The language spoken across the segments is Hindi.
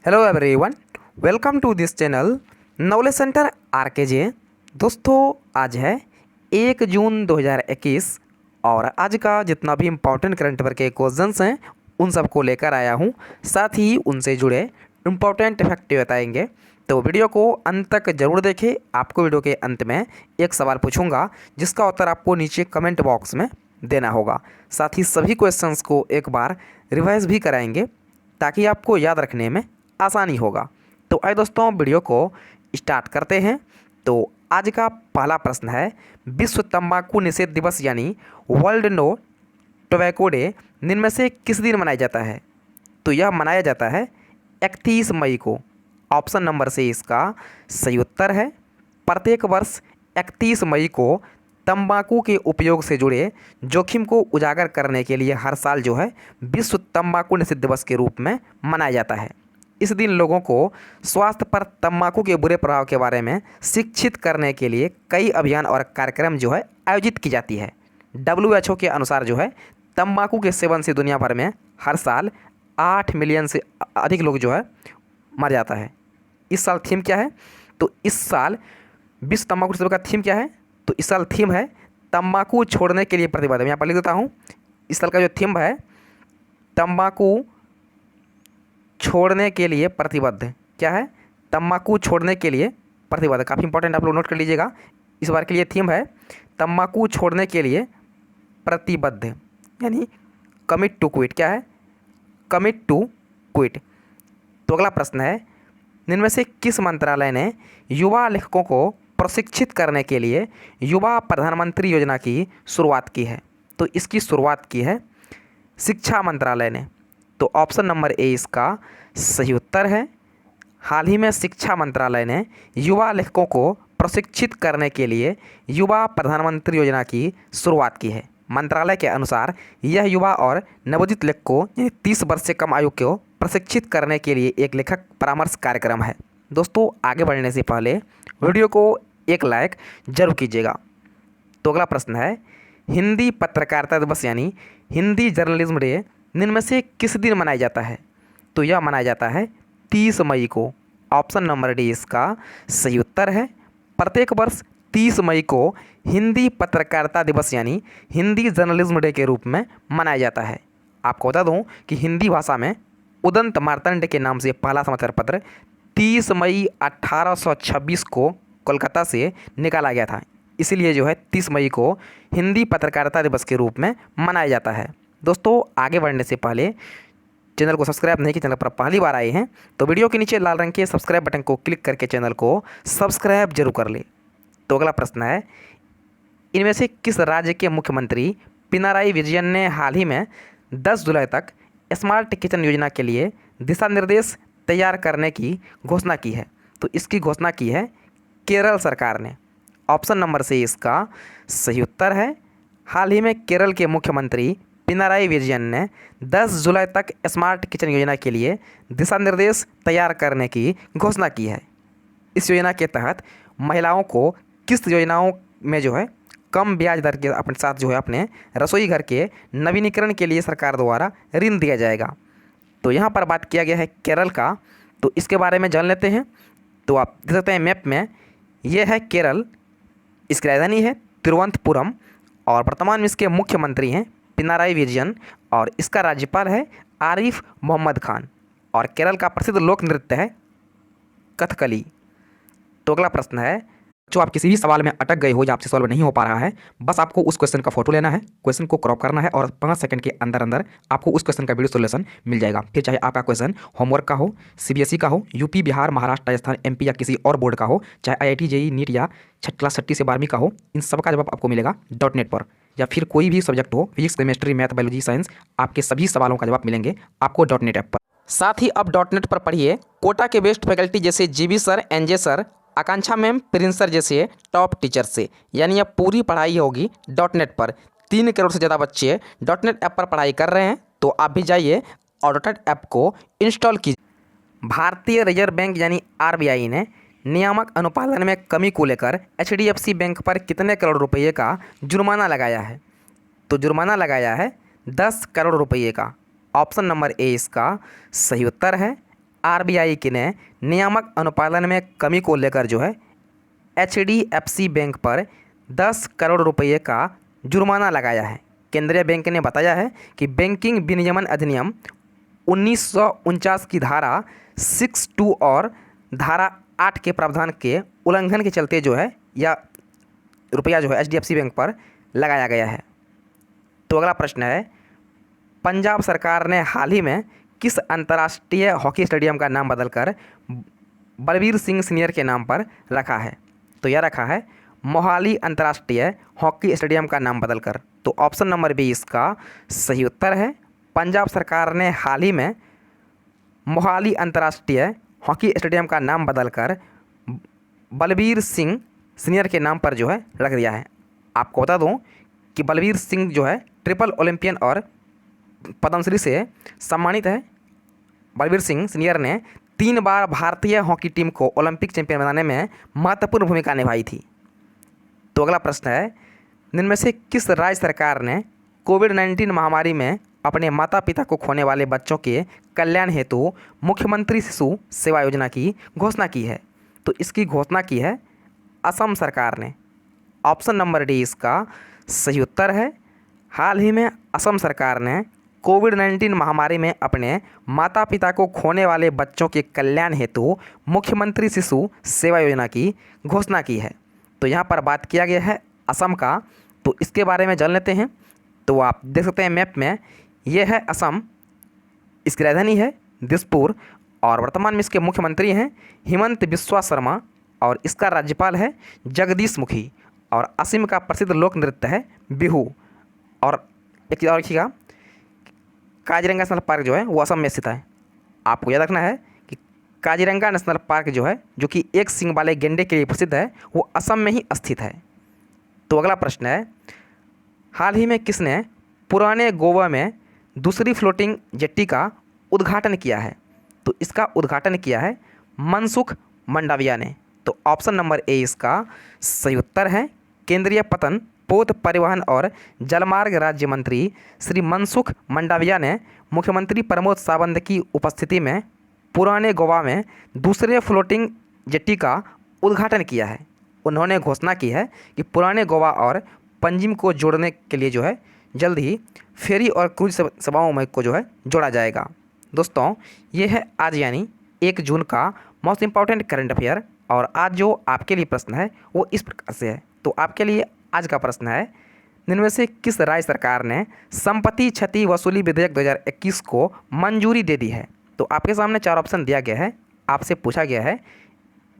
Hello everyone, welcome to this channel knowledge centre RKJ. दोस्तों, आज है 1 जून 2021 और आज का जितना भी इम्पोर्टेंट करंट अफेयर के क्वेश्चंस हैं उन सबको लेकर आया हूं। साथ ही उनसे जुड़े इम्पोर्टेंट फैक्ट बताएंगे, तो वीडियो को अंत तक ज़रूर देखें। आपको वीडियो के अंत में एक सवाल पूछूंगा जिसका उत्तर आपको नीचे कमेंट बॉक्स में देना होगा। साथ ही सभी क्वेश्चंस को एक बार रिवाइज भी कराएंगे ताकि आपको याद रखने में आसानी होगा। तो आइए दोस्तों, वीडियो को स्टार्ट करते हैं। तो आज का पहला प्रश्न है, विश्व तंबाकू निषेध दिवस यानी वर्ल्ड नो टोबैको डे निम्न में से किस दिन मनाया जाता है? तो यह मनाया जाता है 31 मई को। ऑप्शन नंबर से इसका सही उत्तर है प्रत्येक वर्ष 31 मई को तंबाकू के उपयोग से जुड़े जोखिम को उजागर करने के लिए हर साल जो है विश्व तंबाकू निषेध दिवस के रूप में मनाया जाता है। इस दिन लोगों को स्वास्थ्य पर तंबाकू के बुरे प्रभाव के बारे में शिक्षित करने के लिए कई अभियान और कार्यक्रम जो है आयोजित की जाती है। WHO के अनुसार जो है तंबाकू के सेवन से दुनिया भर में हर साल 8 मिलियन से अधिक लोग जो है मर जाता है। इस साल थीम क्या है? तो इस साल विश्व तंबाकू दिवस का थीम क्या है? तो इस साल थीम है तंबाकू छोड़ने के लिए प्रतिबद्ध। मैं यहाँ पर लिख देता हूँ, इस साल का जो थीम है तंबाकू छोड़ने के लिए प्रतिबद्ध। क्या है? तंबाकू छोड़ने के लिए प्रतिबद्ध। काफ़ी इंपॉर्टेंट, आप लोग नोट कर लीजिएगा। इस बार के लिए थीम है तंबाकू छोड़ने के लिए प्रतिबद्ध, यानी कमिट टू क्विट। क्या है? Commit to quit. तो अगला प्रश्न है, इनमें से किस मंत्रालय ने युवा लेखकों को प्रशिक्षित करने के लिए युवा प्रधानमंत्री योजना की शुरुआत की है? तो इसकी शुरुआत की है शिक्षा मंत्रालय ने। तो ऑप्शन नंबर ए इसका सही उत्तर है। हाल ही में शिक्षा मंत्रालय ने युवा लेखकों को प्रशिक्षित करने के लिए युवा प्रधानमंत्री योजना की शुरुआत की है। मंत्रालय के अनुसार यह युवा और नवोदित लेखकों यानी 30 वर्ष से कम आयु को प्रशिक्षित करने के लिए एक लेखक परामर्श कार्यक्रम है। दोस्तों, आगे बढ़ने से पहले वीडियो को एक लाइक जरूर कीजिएगा। तो अगला प्रश्न है, हिंदी पत्रकारिता दिवस यानी हिंदी जर्नलिज्म डे निम्न में से किस दिन मनाया जाता है? तो यह मनाया जाता है 30 मई को। ऑप्शन नंबर डी इसका सही उत्तर है। प्रत्येक वर्ष 30 मई को हिंदी पत्रकारिता दिवस यानी हिंदी जर्नलिज्म डे के रूप में मनाया जाता है। आपको बता दूं कि हिंदी भाषा में उदंत मार्तंड के नाम से पहला समाचार पत्र 30 मई 1826 को कोलकाता से निकाला गया था। इसलिए जो है 30 मई को हिंदी पत्रकारिता दिवस के रूप में मनाया जाता है। दोस्तों, आगे बढ़ने से पहले चैनल को सब्सक्राइब नहीं किया, चैनल पर पहली बार आए हैं तो वीडियो के नीचे लाल रंग के सब्सक्राइब बटन को क्लिक करके चैनल को सब्सक्राइब जरूर कर ले। तो अगला प्रश्न है, इनमें से किस राज्य के मुख्यमंत्री पिनाराई विजयन ने हाल ही में 10 जुलाई तक स्मार्ट किचन योजना के लिए दिशा निर्देश तैयार करने की घोषणा की है? तो इसकी घोषणा की है केरल सरकार ने। ऑप्शन नंबर से इसका सही उत्तर है। हाल ही में केरल के मुख्यमंत्री पिनाराई विजयन ने 10 जुलाई तक स्मार्ट किचन योजना के लिए दिशा निर्देश तैयार करने की घोषणा की है। इस योजना के तहत महिलाओं को किस्त योजनाओं में जो है कम ब्याज दर के अपने साथ जो है अपने रसोई घर के नवीनीकरण के लिए सरकार द्वारा ऋण दिया जाएगा। तो यहाँ पर बात किया गया है केरल का, तो इसके बारे में जान लेते हैं। तो आप देख सकते हैं मैप में, ये है केरल, इसकी राजधानी है तिरुवनंतपुरम और वर्तमान में इसके मुख्यमंत्री हैं पिनाराई विजयन और इसका राज्यपाल है आरिफ मोहम्मद खान और केरल का प्रसिद्ध लोक नृत्य है कथकली। तो अगला प्रश्न है, जो आप किसी भी सवाल में अटक गए हो या आपसे सॉल्व नहीं हो पा रहा है, बस आपको उस क्वेश्चन का फोटो लेना है, क्वेश्चन को क्रॉप करना है और 5 सेकंड के अंदर अंदर आपको उस क्वेश्चन का वीडियो सोल्यूशन मिल जाएगा। फिर चाहे आपका क्वेश्चन होमवर्क का हो, CBSE का हो, यूपी, बिहार, महाराष्ट्र, राजस्थान, MP या किसी और बोर्ड का हो, चाहे IIT, JEE, नीट या क्लास 6 से 12वीं का हो, इन सब का जवाब आपको मिलेगा .net पर। या फिर कोई भी सब्जेक्ट हो, physics, chemistry, math, biology, science, आपके सभी सवालों का जवाब मिलेंगे आपको .net ऐप पर। साथ ही अब .net पर पढ़िए कोटा के बेस्ट फैकल्टी जैसे GB सर, NJ सर, आकांक्षा मैम, प्रिंस सर जैसे टॉप टीचर से। यानी अब पूरी पढ़ाई होगी .net पर। 3 करोड़ से ज़्यादा बच्चे .net ऐप पर पढ़ाई कर रहे हैं, तो आप भी जाइए और .net ऐप को इंस्टॉल कीजिए। भारतीय रिजर्व बैंक यानी RBI ने नियामक अनुपालन में कमी को लेकर HDFC बैंक पर कितने करोड़ रुपये का जुर्माना लगाया है? तो जुर्माना लगाया है 10 करोड़ रुपये का। ऑप्शन नंबर ए इसका सही उत्तर है। आरबीआई की ने नियामक अनुपालन में कमी को लेकर जो है एचडीएफसी बैंक पर 10 करोड़ रुपये का जुर्माना लगाया है। केंद्रीय बैंक ने बताया है कि बैंकिंग विनियमन अधिनियम 1949 की धारा 6(2) और धारा 8 के प्रावधान के उल्लंघन के चलते जो है या रुपया जो है एचडीएफसी बैंक पर लगाया गया है। तो अगला प्रश्न है, पंजाब सरकार ने हाल ही में किस अंतर्राष्ट्रीय हॉकी स्टेडियम का नाम बदलकर बलबीर सिंह सीनियर के नाम पर रखा है? तो यह रखा है मोहाली अंतर्राष्ट्रीय हॉकी स्टेडियम का नाम बदलकर। तो ऑप्शन नंबर बी इसका सही उत्तर है। पंजाब सरकार ने हाल ही में मोहाली अंतर्राष्ट्रीय हॉकी स्टेडियम का नाम बदलकर बलबीर सिंह सीनियर के नाम पर जो है रख दिया है। आपको बता दूं कि बलबीर सिंह जो है ट्रिपल ओलंपियन और पद्मश्री से सम्मानित है। बलबीर सिंह सीनियर ने 3 बार भारतीय हॉकी टीम को ओलंपिक चैंपियन बनाने में महत्वपूर्ण भूमिका निभाई थी। तो अगला प्रश्न है, निम्न में से किस राज्य सरकार ने कोविड-19 महामारी में अपने माता पिता को खोने वाले बच्चों के कल्याण हेतु मुख्यमंत्री शिशु सेवा योजना की घोषणा की है? तो इसकी घोषणा की है असम सरकार ने। ऑप्शन नंबर डी इसका सही उत्तर है। हाल ही में असम सरकार ने कोविड-19 महामारी में अपने माता पिता को खोने वाले बच्चों के कल्याण हेतु मुख्यमंत्री शिशु सेवा योजना की घोषणा की है। तो यहाँ पर बात किया गया है असम का, तो इसके बारे में जान लेते हैं। तो आप देख सकते हैं मैप में, ये है असम, इसकी राजधानी है दिसपुर और वर्तमान में इसके मुख्यमंत्री हैं हिमंत बिस्वा शर्मा और इसका राज्यपाल है जगदीश मुखी। और असम का प्रसिद्ध लोक नृत्य है बिहू। और एक और देखिएगा, काजीरंगा नेशनल पार्क जो है वो असम में स्थित है। आपको याद रखना है कि काजीरंगा नेशनल पार्क जो है, जो कि एक सींग वाले गेंडे के लिए प्रसिद्ध है, वो असम में ही स्थित है। तो अगला प्रश्न है, हाल ही में किसने पुराने गोवा में दूसरी फ्लोटिंग जेट्टी का उद्घाटन किया है? तो इसका उद्घाटन किया है मनसुख मंडाविया ने। तो ऑप्शन नंबर ए इसका सही उत्तर है। केंद्रीय पतन पोत परिवहन और जलमार्ग राज्य मंत्री श्री मनसुख मंडाविया ने मुख्यमंत्री प्रमोद सावंत की उपस्थिति में पुराने गोवा में दूसरे फ्लोटिंग जेट्टी का उद्घाटन किया है। उन्होंने घोषणा की है कि पुराने गोवा और पंजिम को जोड़ने के लिए जो है जल्द ही फेरी और क्रूज सेवाओं में को जो है जोड़ा जाएगा। दोस्तों, ये है आज यानी 1 जून का मोस्ट इम्पॉर्टेंट करंट अफेयर। और आज जो आपके लिए प्रश्न है वो इस प्रकार से है। तो आपके लिए आज का प्रश्न है, निम्न में से किस राज्य सरकार ने संपत्ति क्षति वसूली विधेयक 2021 को मंजूरी दे दी है? तो आपके सामने 4 ऑप्शन दिया गया है। आपसे पूछा गया है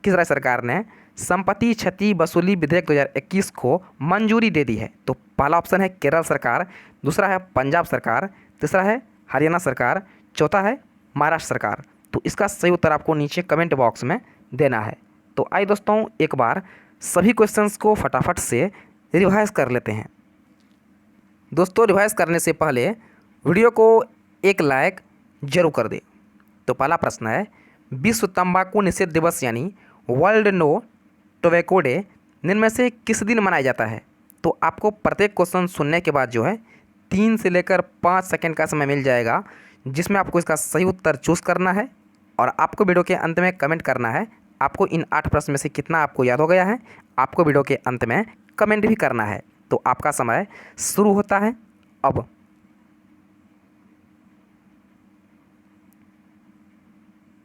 किस राज्य सरकार ने संपत्ति क्षति वसूली विधेयक 2021 को मंजूरी दे दी है? तो पहला ऑप्शन है केरल सरकार, दूसरा है पंजाब सरकार, तीसरा है हरियाणा सरकार, चौथा है महाराष्ट्र सरकार। तो इसका सही उत्तर आपको नीचे कमेंट बॉक्स में देना है। तो आइए दोस्तों, एक बार सभी क्वेश्चंस को फटाफट से रिवाइज कर लेते हैं। दोस्तों, रिवाइज करने से पहले वीडियो को एक लाइक जरूर कर दें। तो पहला प्रश्न है, विश्व तंबाकू निषेध दिवस यानी वर्ल्ड नो टोबैको डे निम्न में से किस दिन मनाया जाता है? तो आपको प्रत्येक क्वेश्चन सुनने के बाद जो है 3 से लेकर 5 सेकंड का समय मिल जाएगा, जिसमें आपको इसका सही उत्तर चूज़ करना है और आपको वीडियो के अंत में कमेंट करना है आपको इन 8 प्रश्न में से कितना आपको याद हो गया है। आपको वीडियो के अंत में कमेंट भी करना है। तो आपका समय शुरू होता है अब।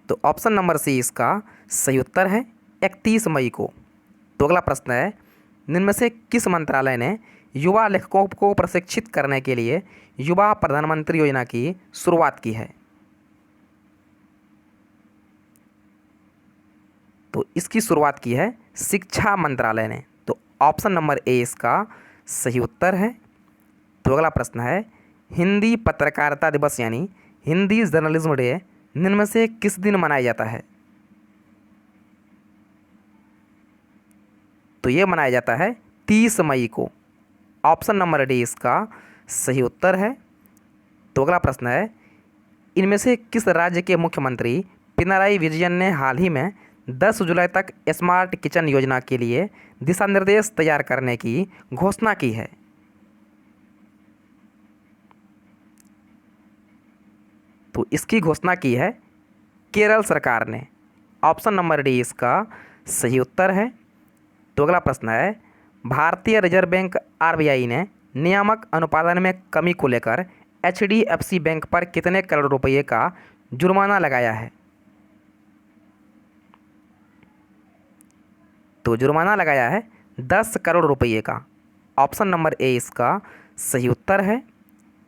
तो ऑप्शन नंबर सी इसका सही उत्तर है 31 मई को। तो अगला प्रश्न है, निम्न में से किस मंत्रालय ने युवा लेखकों को प्रशिक्षित करने के लिए युवा प्रधानमंत्री योजना की शुरुआत की है? तो इसकी शुरुआत की है शिक्षा मंत्रालय ने। तो ऑप्शन नंबर ए इसका सही उत्तर है। तो अगला प्रश्न है, हिंदी पत्रकारिता दिवस यानी हिंदी जर्नलिज्म डे निम्न में से किस दिन मनाया जाता है? तो ये मनाया जाता है 30 मई को। ऑप्शन नंबर डी इसका सही उत्तर है। तो अगला प्रश्न है, इनमें से किस राज्य के मुख्यमंत्री पिनराई विजयन ने हाल ही में 10 जुलाई तक स्मार्ट किचन योजना के लिए दिशा निर्देश तैयार करने की घोषणा की है? तो इसकी घोषणा की है केरल सरकार ने। ऑप्शन नंबर डी इसका सही उत्तर है। तो अगला प्रश्न है, भारतीय रिजर्व बैंक आरबीआई ने नियामक अनुपालन में कमी को लेकर एचडीएफसी बैंक पर कितने करोड़ रुपए का जुर्माना लगाया है? तो जुर्माना लगाया है 10 करोड़ रुपए का। ऑप्शन नंबर ए इसका सही उत्तर है।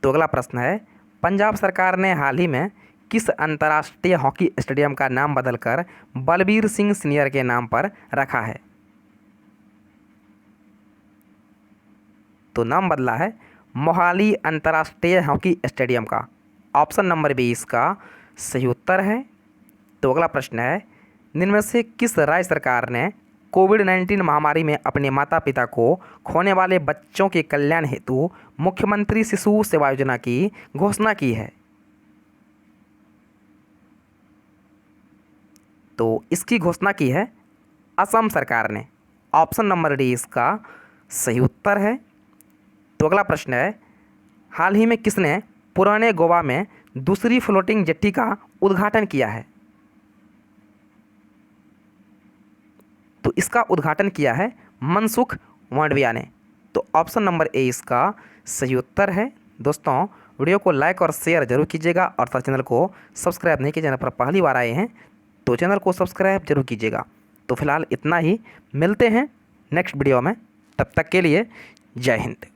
तो अगला प्रश्न है, पंजाब सरकार ने हाल ही में किस अंतर्राष्ट्रीय हॉकी स्टेडियम का नाम बदलकर बलबीर सिंह सीनियर के नाम पर रखा है? तो नाम बदला है मोहाली अंतर्राष्ट्रीय हॉकी स्टेडियम का। ऑप्शन नंबर बी इसका सही उत्तर है। तो अगला प्रश्न है, निम्न में से किस राज्य सरकार ने कोविड-19 महामारी में अपने माता पिता को खोने वाले बच्चों के कल्याण हेतु मुख्यमंत्री शिशु सेवा योजना की घोषणा की है? तो इसकी घोषणा की है असम सरकार ने। ऑप्शन नंबर डी इसका सही उत्तर है। तो अगला प्रश्न है, हाल ही में किसने पुराने गोवा में दूसरी फ्लोटिंग जेट्टी का उद्घाटन किया है? तो इसका उद्घाटन किया है मनसुख मांडविया ने। तो ऑप्शन नंबर ए इसका सही उत्तर है। दोस्तों, वीडियो को लाइक और शेयर जरूर कीजिएगा और चैनल को सब्सक्राइब नहीं किया, चैनल पर पहली बार आए हैं तो चैनल को सब्सक्राइब जरूर कीजिएगा। तो फिलहाल इतना ही, मिलते हैं नेक्स्ट वीडियो में, तब तक के लिए जय हिंद।